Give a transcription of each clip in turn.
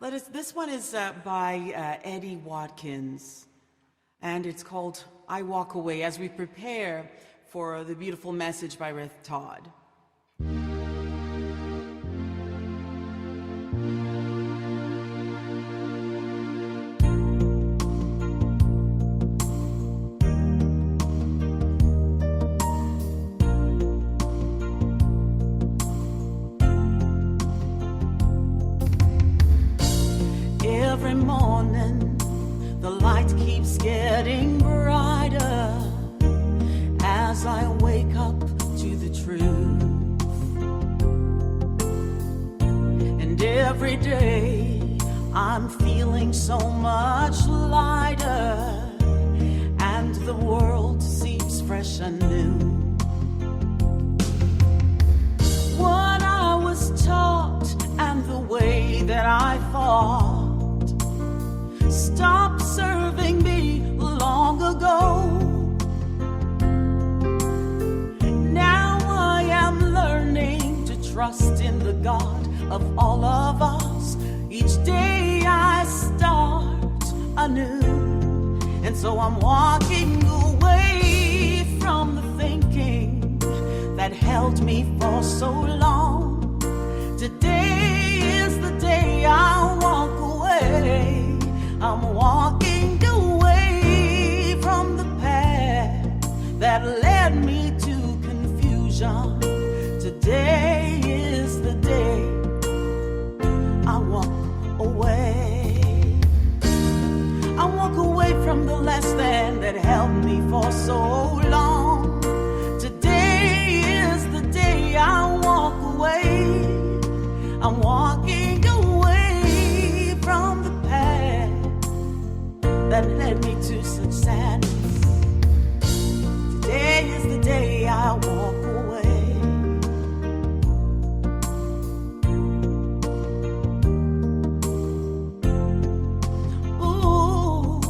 This one is by Eddie Watkins, and it's called I Walk Away, as we prepare for the beautiful message by Todd. Every morning, the light keeps getting brighter as I wake up to the truth. And every day, I'm feeling so much lighter, and the world seems fresh and new. What I was taught and the way that I thought stopped serving me long ago. Now I am learning to trust in the God of all of us. Each day I start anew, and so I'm walking away from the thinking that held me for so long. Today is the day I walk away. I'm walking away from the path that led me to confusion. Today is the day I walk away. I walk away from the less than that held me for so long. Today is the day I walk away. I'm walking away from the path that led me to such sadness. Today is the day I walk away. Ooh,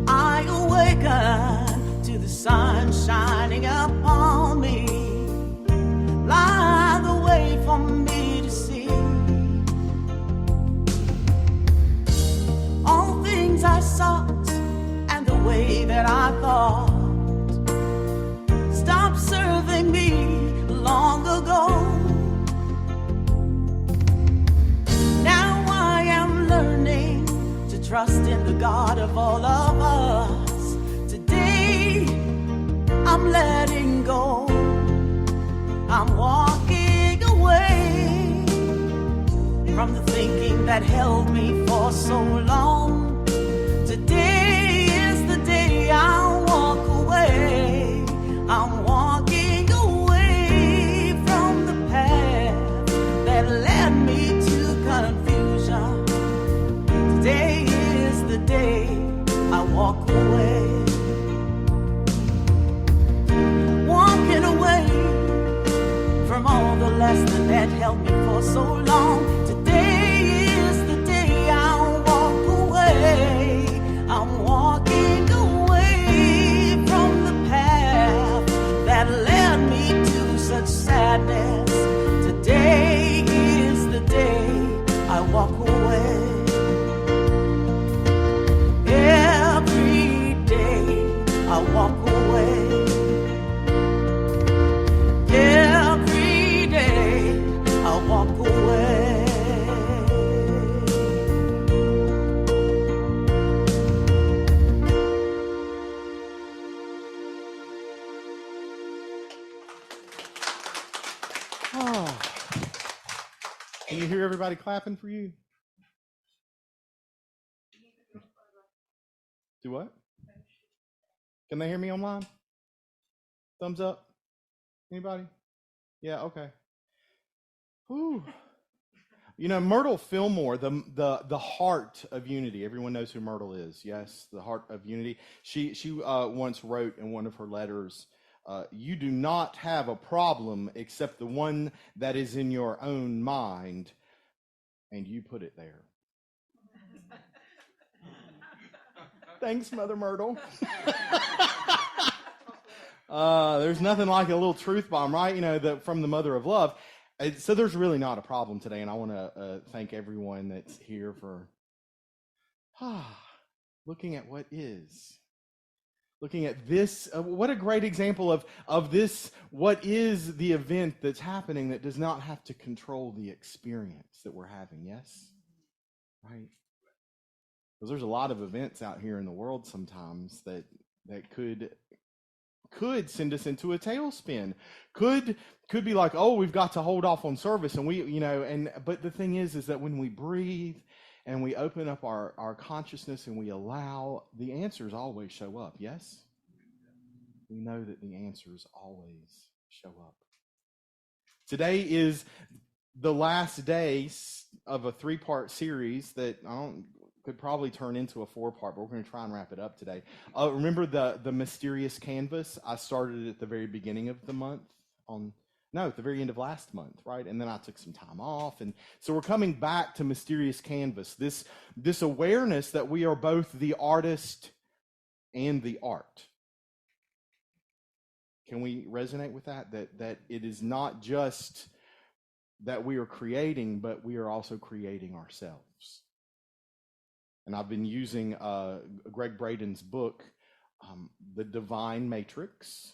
I awaken to the sun shining upon me. Light the way for me to see. All things I sought and the way that I thought stopped serving me long ago. Now I am learning to trust in the God of all of us. Today I'm letting go. I'm walking away from the thinking that held me for so long. Today is the day I walk away. I'm walking away from the path that led me to confusion. Today is the day I walk away. Walking away from all the lesson that held me for so long. Today is the day I walk away. I'm walking away from the path that led me to such sadness. Today is the day I walk away. Every day I walk away. Every day I walk away. Oh. Can you hear everybody clapping for you? Do what? Can they hear me online? Thumbs up? Anybody? Yeah, okay. Whew. You know, Myrtle Fillmore, the heart of unity. Everyone knows who Myrtle is. Yes, the heart of unity. She once wrote in one of her letters, you do not have a problem except the one that is in your own mind, and you put it there. Thanks, Mother Myrtle. There's nothing like a little truth bomb, right? You know, from the mother of love. So there's really not a problem today, and I want to thank everyone that's here for looking at what is. Looking at this, what a great example of this, what is the event that's happening that does not have to control the experience that we're having, yes? Right? Because there's a lot of events out here in the world sometimes that could send us into a tailspin, could be like, oh, we've got to hold off on service, and but the thing is that when we breathe and we open up our consciousness and we allow, the answers always show up, yes? We know that the answers always show up. Today is the last day of a 3-part series that could probably turn into a 4-part, but we're going to try and wrap it up today. Remember the mysterious canvas? I started at the very beginning of the month at the very end of last month, right? And then I took some time off. And so we're coming back to mysterious canvas, this awareness that we are both the artist and the art. Can we resonate with that? That it is not just that we are creating, but we are also creating ourselves. And I've been using Greg Braden's book, The Divine Matrix,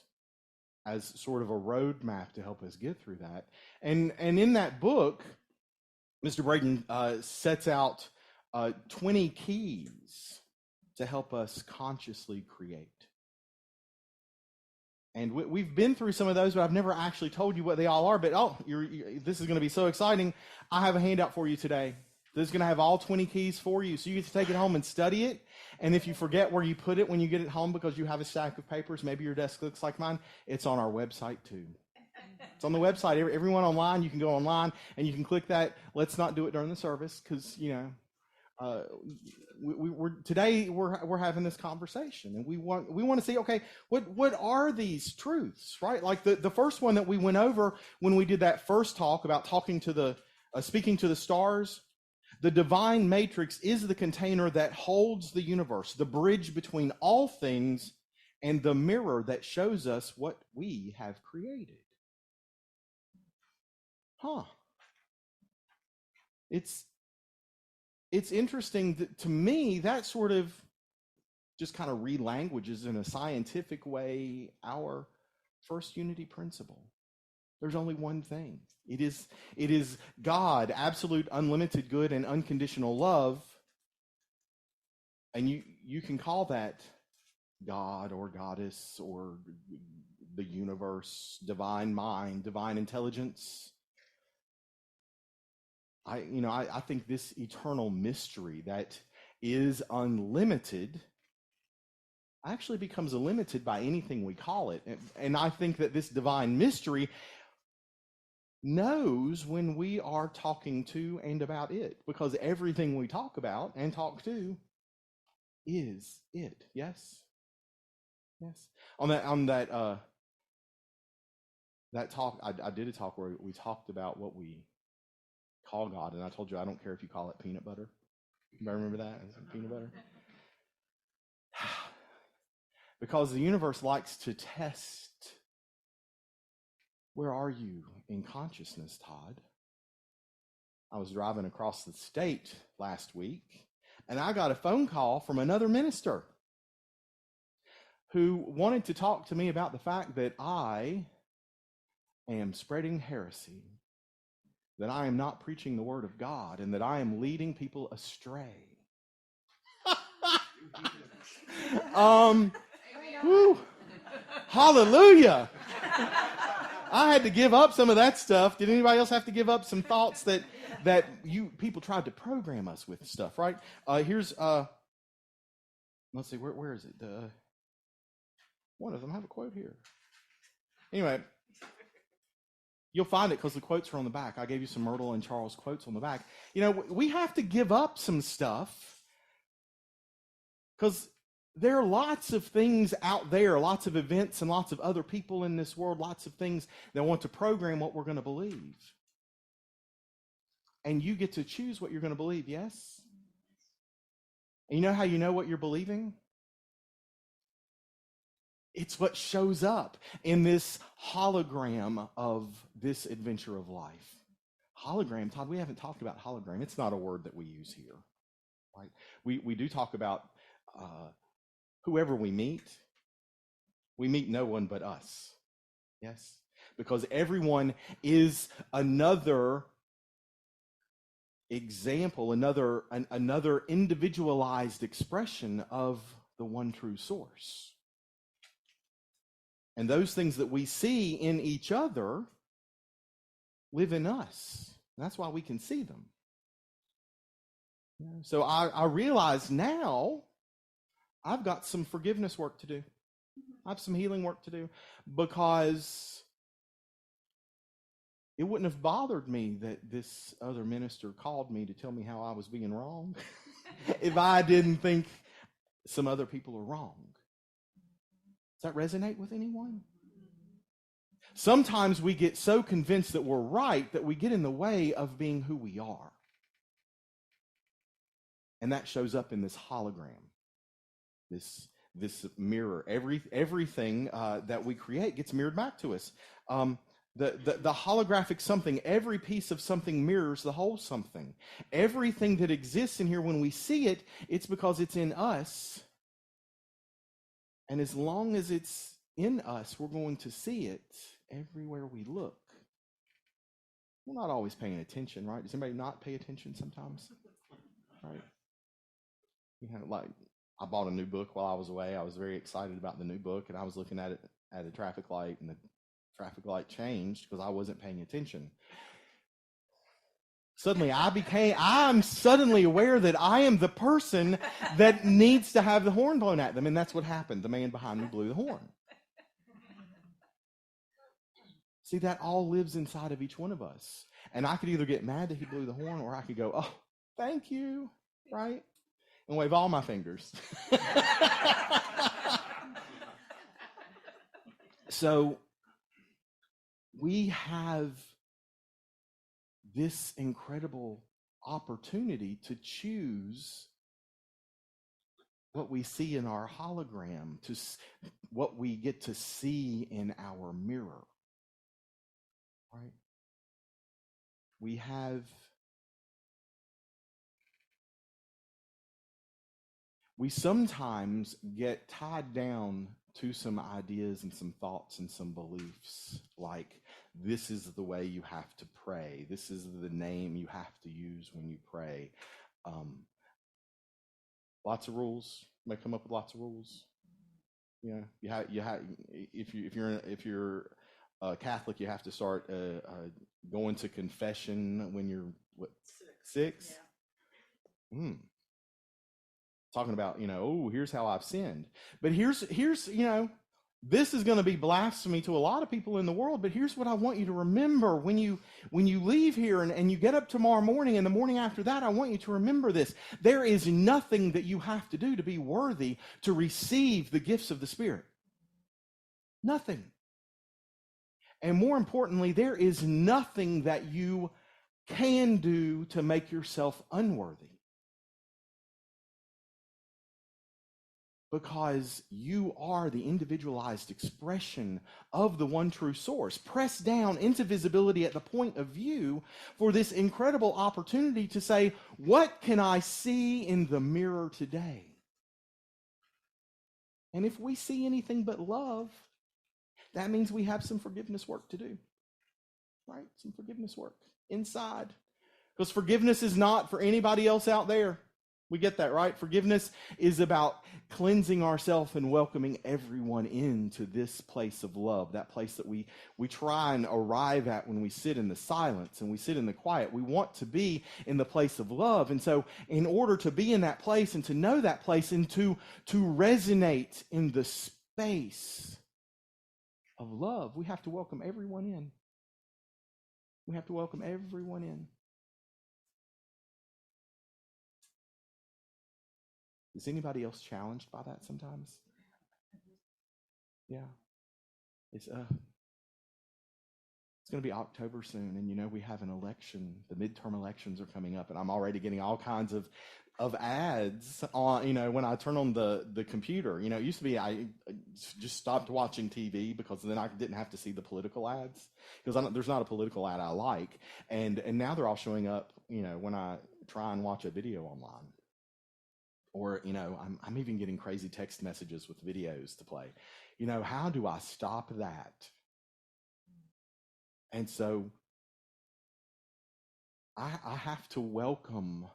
as sort of a roadmap to help us get through that. And in that book, Mr. Braden sets out 20 keys to help us consciously create. And we've been through some of those, but I've never actually told you what they all are. But this is going to be so exciting. I have a handout for you today. This is going to have all 20 keys for you. So you get to take it home and study it. And if you forget where you put it when you get it home because you have a stack of papers, maybe your desk looks like mine, it's on our website too. It's on the website. Everyone online, you can go online and you can click that. Let's not do it during the service because, today we're having this conversation, and we want to see, okay, what are these truths, right? Like the first one that we went over when we did that first talk about speaking to the stars. The divine matrix is the container that holds the universe, the bridge between all things, and the mirror that shows us what we have created. It's interesting to me, that sort of just kind of re-languages in a scientific way our first unity principle. There's only one thing. It is God, absolute, unlimited good and unconditional love. And you can call that God or goddess or the universe, divine mind, divine intelligence. I think this eternal mystery that is unlimited actually becomes limited by anything we call it. And I think that this divine mystery knows when we are talking to and about it, because everything we talk about and talk to is it. Yes? Yes. On that talk, I did a talk where we talked about what we call God, and I told you I don't care if you call it peanut butter. Anybody remember that? Is it peanut butter? Because the universe likes to test. Where are you in consciousness, Todd? I was driving across the state last week, and I got a phone call from another minister who wanted to talk to me about the fact that I am spreading heresy, that I am not preaching the word of God, and that I am leading people astray. Whew, hallelujah. I had to give up some of that stuff. Did anybody else have to give up some thoughts that people tried to program us with stuff, right? Here's let's see, where is it? One of them, I have a quote here. Anyway, you'll find it because the quotes are on the back. I gave you some Myrtle and Charles quotes on the back. We have to give up some stuff because there are lots of things out there, lots of events and lots of other people in this world, lots of things that want to program what we're going to believe. And you get to choose what you're going to believe, yes? And you know how you know what you're believing? It's what shows up in this hologram of this adventure of life. Hologram, Todd, we haven't talked about hologram. It's not a word that we use here, right? We do talk about whoever we meet no one but us. Yes? Because everyone is another example, another individualized expression of the one true source. And those things that we see in each other live in us. And that's why we can see them. So I realize now I've got some forgiveness work to do. I have some healing work to do, because it wouldn't have bothered me that this other minister called me to tell me how I was being wrong if I didn't think some other people are wrong. Does that resonate with anyone? Sometimes we get so convinced that we're right that we get in the way of being who we are. And that shows up in this hologram, this mirror. Everything that we create gets mirrored back to us. The holographic something, every piece of something mirrors the whole something. Everything that exists in here, when we see it, it's because it's in us. And as long as it's in us, we're going to see it everywhere we look. We're not always paying attention, right? Does anybody not pay attention sometimes? Right? Like, I bought a new book while I was away. I was very excited about the new book, and I was looking at it at a traffic light, and the traffic light changed because I wasn't paying attention. Suddenly I'm suddenly aware that I am the person that needs to have the horn blown at them. And that's what happened. The man behind me blew the horn. See, that all lives inside of each one of us. And I could either get mad that he blew the horn, or I could go, oh, thank you, right? And wave all my fingers. So we have this incredible opportunity to choose what we see in our hologram, to what we get to see in our mirror, right? We sometimes get tied down to some ideas and some thoughts and some beliefs, like this is the way you have to pray. This is the name you have to use when you pray. Lots of rules. May come up with lots of rules. You have. If you're a Catholic, you have to start going to confession when you're what, 6? Yeah. Talking about, here's how I've sinned. But here's this is going to be blasphemy to a lot of people in the world, but here's what I want you to remember when you leave here and you get up tomorrow morning and the morning after that. I want you to remember this. There is nothing that you have to do to be worthy to receive the gifts of the Spirit. Nothing. And more importantly, there is nothing that you can do to make yourself unworthy. Because you are the individualized expression of the one true source, pressed down into visibility at the point of view for this incredible opportunity to say, what can I see in the mirror today? And if we see anything but love, that means we have some forgiveness work to do, right? Some forgiveness work inside. Because forgiveness is not for anybody else out there. We get that, right? Forgiveness is about cleansing ourselves and welcoming everyone into this place of love, that place that we try and arrive at when we sit in the silence and we sit in the quiet. We want to be in the place of love. And so in order to be in that place and to know that place and to resonate in the space of love, we have to welcome everyone in. We have to welcome everyone in. Is anybody else challenged by that sometimes? Yeah. It's It's going to be October soon, and we have an election. The midterm elections are coming up, and I'm already getting all kinds of ads on, when I turn on the computer. It used to be I just stopped watching TV because then I didn't have to see the political ads, because there's not a political ad I like, and now they're all showing up, when I try and watch a video online. Or, I'm even getting crazy text messages with videos to play. How do I stop that? And so I have to welcome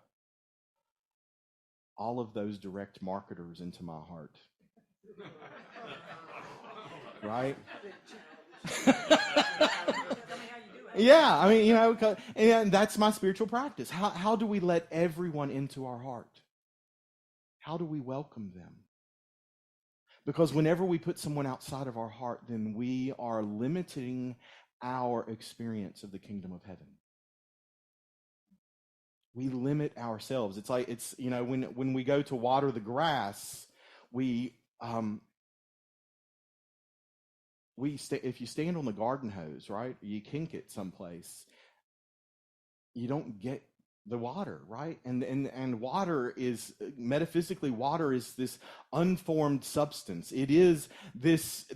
all of those direct marketers into my heart. Right? Yeah, I mean, and that's my spiritual practice. How do we let everyone into our heart? How do we welcome them? Because whenever we put someone outside of our heart, then we are limiting our experience of the kingdom of heaven. We limit ourselves. It's like, when we go to water the grass, if you stand on the garden hose, right, you kink it someplace, you don't get the water, right? And water is, metaphysically, water is this unformed substance. It is this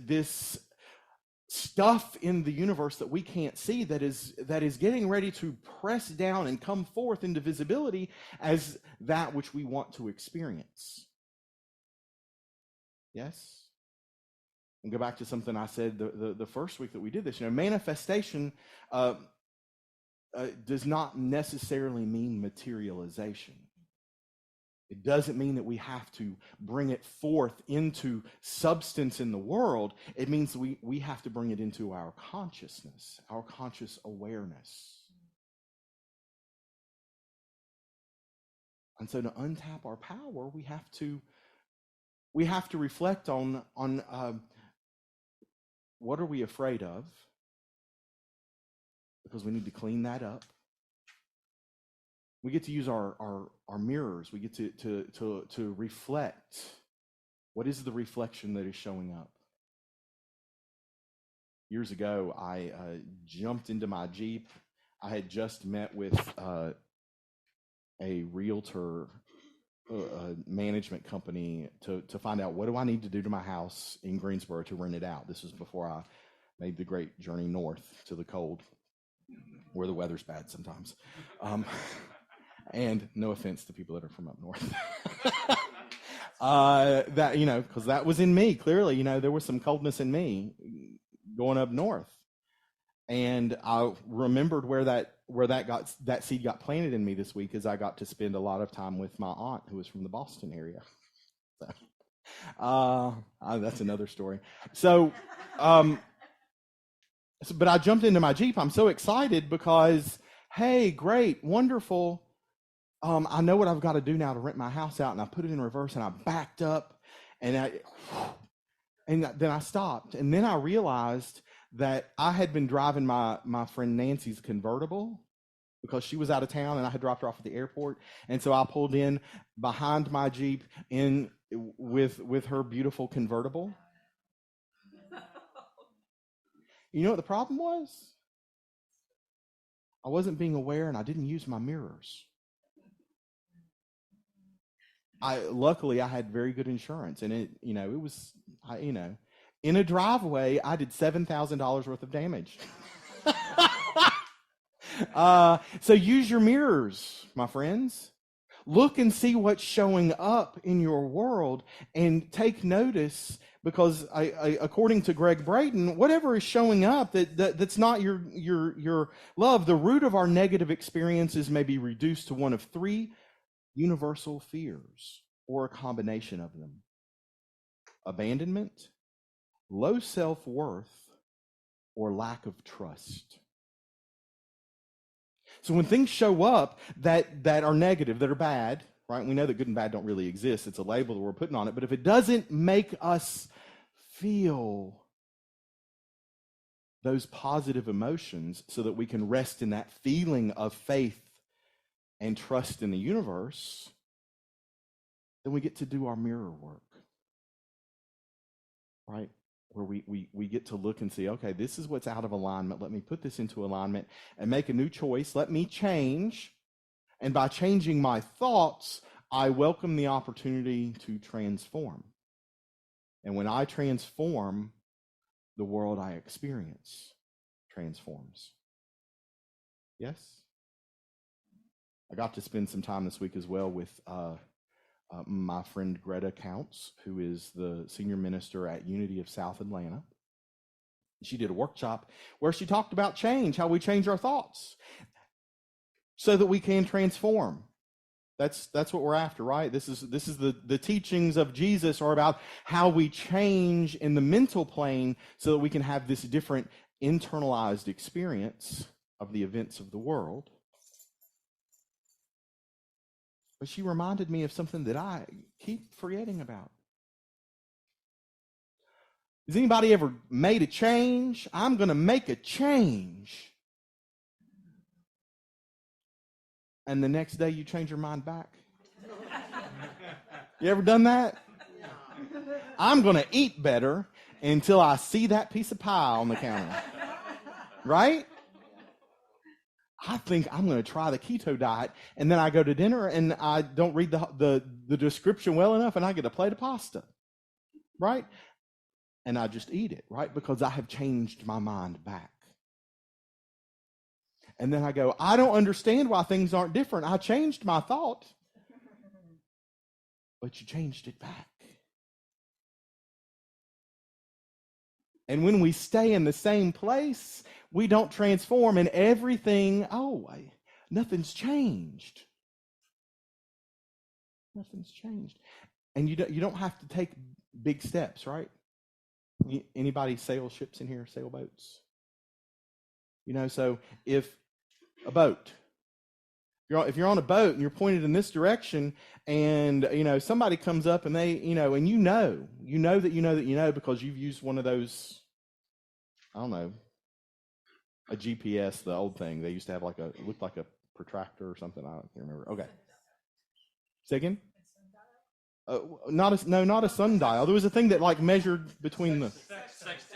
stuff in the universe that we can't see that is getting ready to press down and come forth into visibility as that which we want to experience. Yes? And go back to something I said the first week that we did this. Manifestation does not necessarily mean materialization. It doesn't mean that we have to bring it forth into substance in the world. It means we have to bring it into our consciousness, our conscious awareness. And so to untap our power, we have to reflect on what are we afraid of, because we need to clean that up. We get to use our mirrors. We get to reflect. What is the reflection that is showing up? Years ago, I jumped into my Jeep. I had just met with a realtor management company to find out, what do I need to do to my house in Greensboro to rent it out. This was before I made the great journey north to the cold, where the weather's bad sometimes. And no offense to people that are from up north. Because that was in me, clearly. There was some coldness in me going up north. And I remembered where that seed got planted in me this week, as I got to spend a lot of time with my aunt, who was from the Boston area. So, that's another story. So, but I jumped into my Jeep. I'm so excited because, hey, great, wonderful. I know what I've got to do now to rent my house out, and I put it in reverse, and I backed up, and then I stopped, and then I realized that I had been driving my friend Nancy's convertible, because she was out of town, and I had dropped her off at the airport, and so I pulled in behind my Jeep in with her beautiful convertible. You know what the problem was? I wasn't being aware, and I didn't use my mirrors. Luckily I had very good insurance, and it was, in a driveway, I did $7,000 worth of damage. So use your mirrors, my friends. Look and see what's showing up in your world, and take notice, because according to Greg Brayton, whatever is showing up that's not your love, the root of our negative experiences may be reduced to one of three universal fears, or a combination of them: abandonment, low self-worth, or lack of trust. So when things show up that are negative, that are bad, right? We know that good and bad don't really exist. It's a label that we're putting on it. But if it doesn't make us feel those positive emotions so that we can rest in that feeling of faith and trust in the universe, then we get to do our mirror work, right? where we get to look and see, okay, this is what's out of alignment. Let me put this into alignment and make a new choice. Let me change. And by changing my thoughts, I welcome the opportunity to transform. And when I transform, the world I experience transforms. Yes? I got to spend some time this week as well with my friend Greta Counts, who is the senior minister at Unity of South Atlanta. She did a workshop where she talked about change, how we change our thoughts so that we can transform. That's what we're after, right? This is the teachings of Jesus are about how we change in the mental plane so that we can have this different internalized experience of the events of the world. But she reminded me of something that I keep forgetting about. Has anybody ever made a change? I'm going to make a change. And the next day you change your mind back. You ever done that? I'm going to eat better until I see that piece of pie on the counter. Right? I think I'm going to try the keto diet, and then I go to dinner and I don't read the description well enough, and I get a plate of pasta, right? And I just eat it, right? Because I have changed my mind back. And then I go, I don't understand why things aren't different. I changed my thought, but you changed it back. And when we stay in the same place, we don't transform, and everything, nothing's changed. Nothing's changed. And you don't have to take big steps, right? Anybody sail ships in here, sailboats? So if a boat, if you're on a boat and you're pointed in this direction, and somebody comes up and they, and you know because you've used one of those, I don't know, a GPS, the old thing. They used to have it looked like a protractor or something. I can't remember. Okay. Say again? Not a sundial. There was a thing that measured between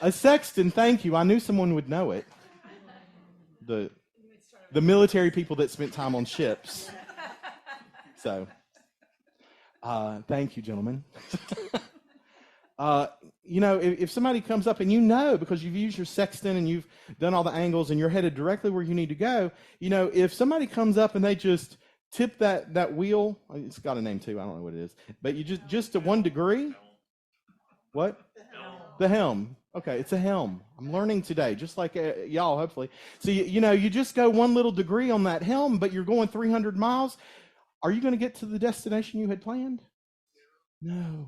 a sextant. Thank you. I knew someone would know it. The military people that spent time on ships. So, thank you, gentlemen. If somebody comes up and because you've used your sextant and you've done all the angles and you're headed directly where you need to go, if somebody comes up and they just tip that wheel, it's got a name too, I don't know what it is, but you just to 1 degree. What? The helm. Okay, it's a helm. I'm learning today, just like y'all, hopefully. So, you just go 1 little degree on that helm, but you're going 300 miles. Are you going to get to the destination you had planned? No.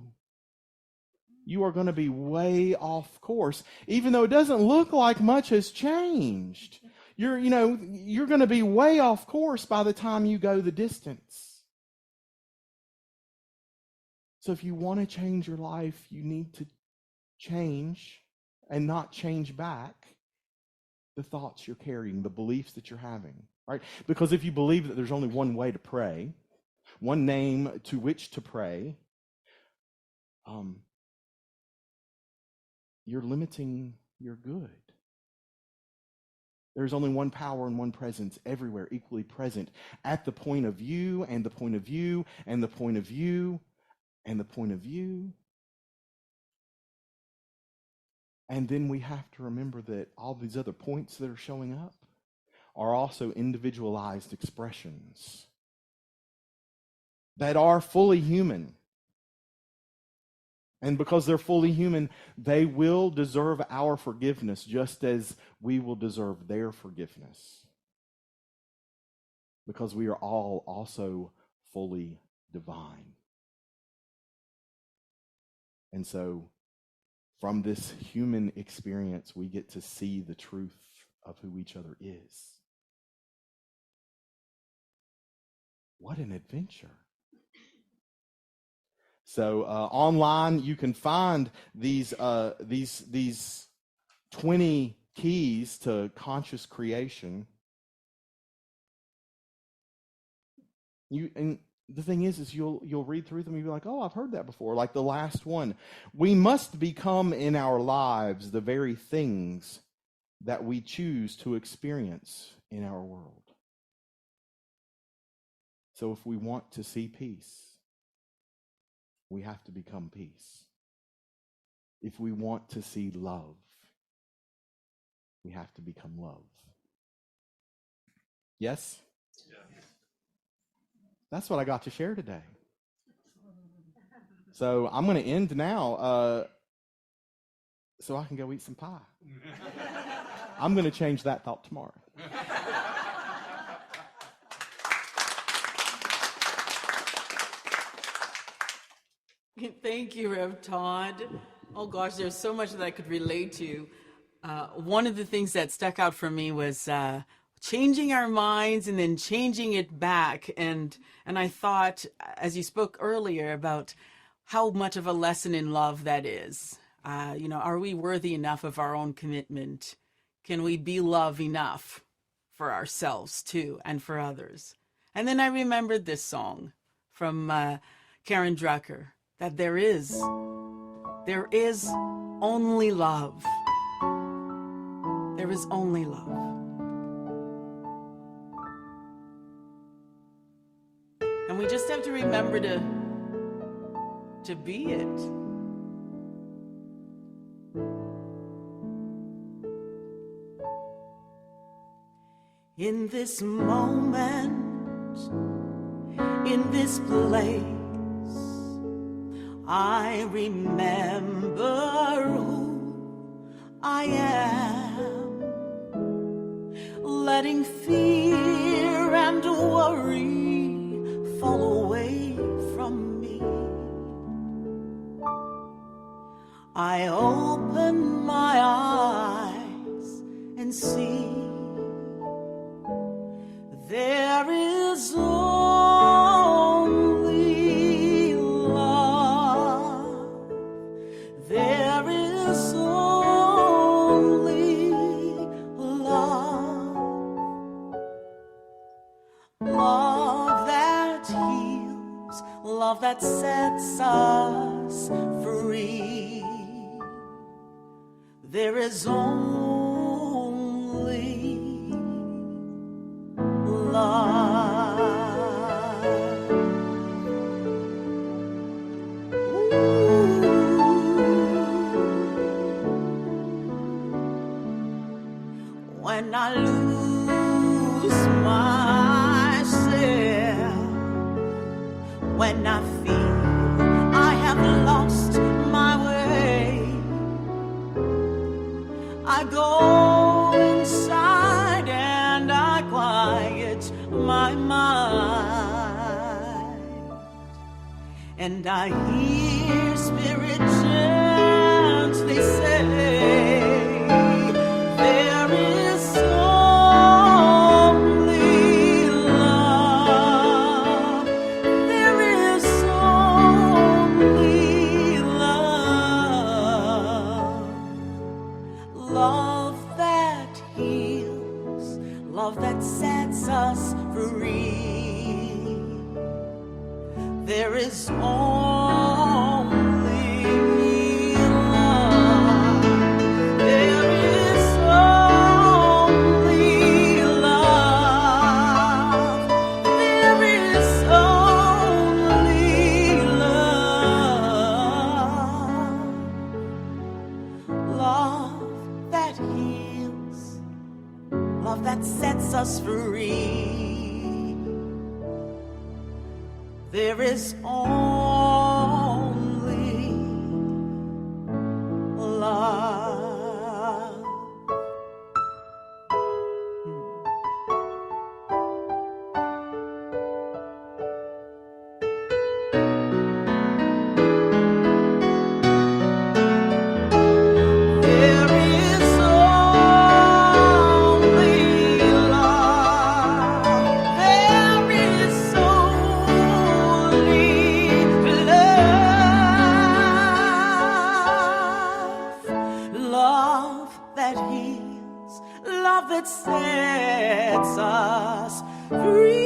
You are going to be way off course, even though it doesn't look like much has changed. You're going to be way off course by the time you go the distance. So if you want to change your life, you need to change and not change back the thoughts you're carrying, the beliefs that you're having, right? Because if you believe that there's only one way to pray, one name to which to pray, you're limiting your good. There's only one power and one presence everywhere, equally present at the point of view and the point of view and the point of view and the point of view. And then we have to remember that all these other points that are showing up are also individualized expressions that are fully human. And because they're fully human, they will deserve our forgiveness just as we will deserve their forgiveness. Because we are all also fully divine. And so, from this human experience, we get to see the truth of who each other is. What an adventure. So online, you can find these 20 keys to conscious creation. the thing is you'll read through them and you'll be like, oh, I've heard that before. Like the last one. We must become in our lives the very things that we choose to experience in our world. So if we want to see peace, we have to become peace. If we want to see love, we have to become love. Yes? That's what I got to share today. So I'm going to end now so I can go eat some pie. I'm going to change that thought tomorrow. Thank you, Rev Todd. Oh gosh, there's so much that I could relate to. One of the things that stuck out for me was changing our minds and then changing it back. And I thought, as you spoke earlier, about how much of a lesson in love that is. Are we worthy enough of our own commitment? Can we be love enough for ourselves too and for others? And then I remembered this song from Karen Drucker, that there is only love. There is only love. And we just have to remember to be it. In this moment, in this place, I remember who I am, letting fear and worry fall away from me. I open my eyes and see there is only love. There is only love. Love that heals, love that sets us free. There is only love. When I lose myself, when I feel I have lost my way, I go inside and I quiet my mind, and I hear Spirit gently say, there is only love. There is only love. Love that heals, love that sets us free. There is only love. There is only love. There is only love. Love that heals, love that sets us free. There is only love. There is only love. There is only love. Love that heals, love that sets us free.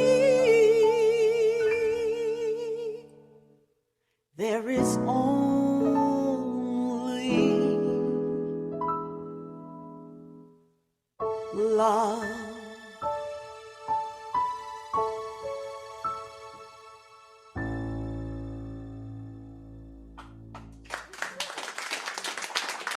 there is only love.